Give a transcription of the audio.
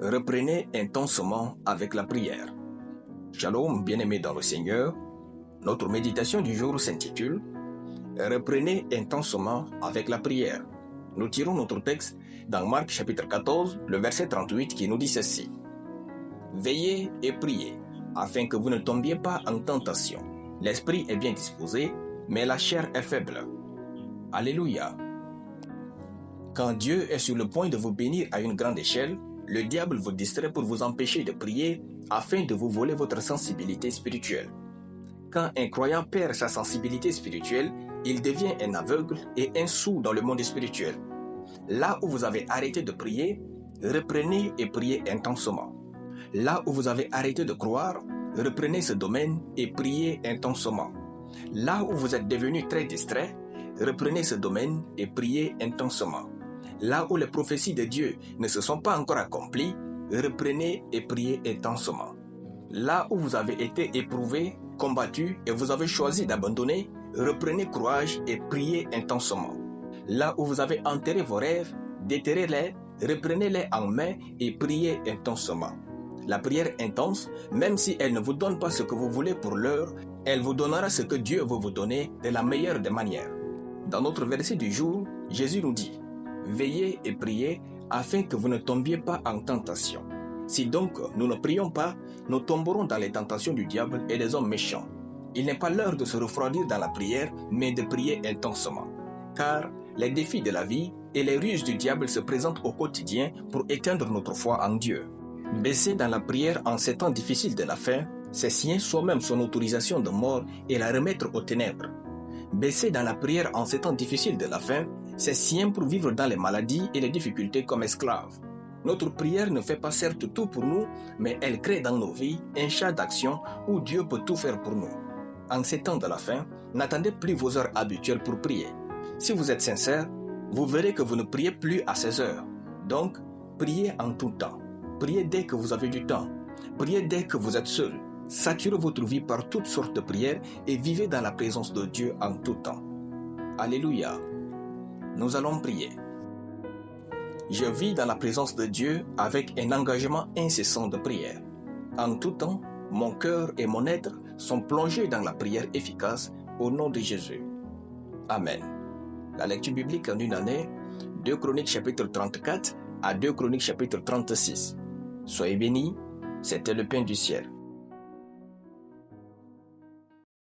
Reprenez intensement avec la prière. Shalom, bien-aimés dans le Seigneur. Notre méditation du jour s'intitule « Reprenez intensement avec la prière ». Nous tirons notre texte dans Marc chapitre 14, le verset 38 qui nous dit ceci. « Veillez et priez, afin que vous ne tombiez pas en tentation. L'esprit est bien disposé, mais la chair est faible. » Alléluia. Quand Dieu est sur le point de vous bénir à une grande échelle, le diable vous distrait pour vous empêcher de prier afin de vous voler votre sensibilité spirituelle. Quand un croyant perd sa sensibilité spirituelle, il devient un aveugle et un sourd dans le monde spirituel. Là où vous avez arrêté de prier, reprenez et priez intensément. Là où vous avez arrêté de croire, reprenez ce domaine et priez intensément. Là où vous êtes devenu très distrait, reprenez ce domaine et priez intensément. Là où les prophéties de Dieu ne se sont pas encore accomplies, reprenez et priez intensément. Là où vous avez été éprouvé, combattu et vous avez choisi d'abandonner, reprenez courage et priez intensément. Là où vous avez enterré vos rêves, déterrez-les, reprenez-les en main et priez intensément. La prière intense, même si elle ne vous donne pas ce que vous voulez pour l'heure, elle vous donnera ce que Dieu veut vous donner de la meilleure des manières. Dans notre verset du jour, Jésus nous dit « Veillez et priez afin que vous ne tombiez pas en tentation. » Si donc nous ne prions pas, nous tomberons dans les tentations du diable et des hommes méchants. Il n'est pas l'heure de se refroidir dans la prière, mais de prier intensément. Car les défis de la vie et les ruses du diable se présentent au quotidien pour éteindre notre foi en Dieu. Baisser dans la prière en ces temps difficiles de la fin, c'est signer soi-même son autorisation de mort et la remettre aux ténèbres. Baisser dans la prière en ces temps difficiles de la fin, c'est signer pour vivre dans les maladies et les difficultés comme esclaves. Notre prière ne fait pas certes tout pour nous, mais elle crée dans nos vies un champ d'action où Dieu peut tout faire pour nous. En ces temps de la fin, n'attendez plus vos heures habituelles pour prier. Si vous êtes sincère, vous verrez que vous ne priez plus à ces heures. Donc, priez en tout temps. Priez dès que vous avez du temps. Priez dès que vous êtes seul. Saturez votre vie par toutes sortes de prières et vivez dans la présence de Dieu en tout temps. Alléluia. Nous allons prier. Je vis dans la présence de Dieu avec un engagement incessant de prière. En tout temps, mon cœur et mon être sont plongés dans la prière efficace au nom de Jésus. Amen. La lecture biblique en une année, 2 Chroniques chapitre 34 à 2 Chroniques chapitre 36. Soyez bénis, c'était le pain du ciel.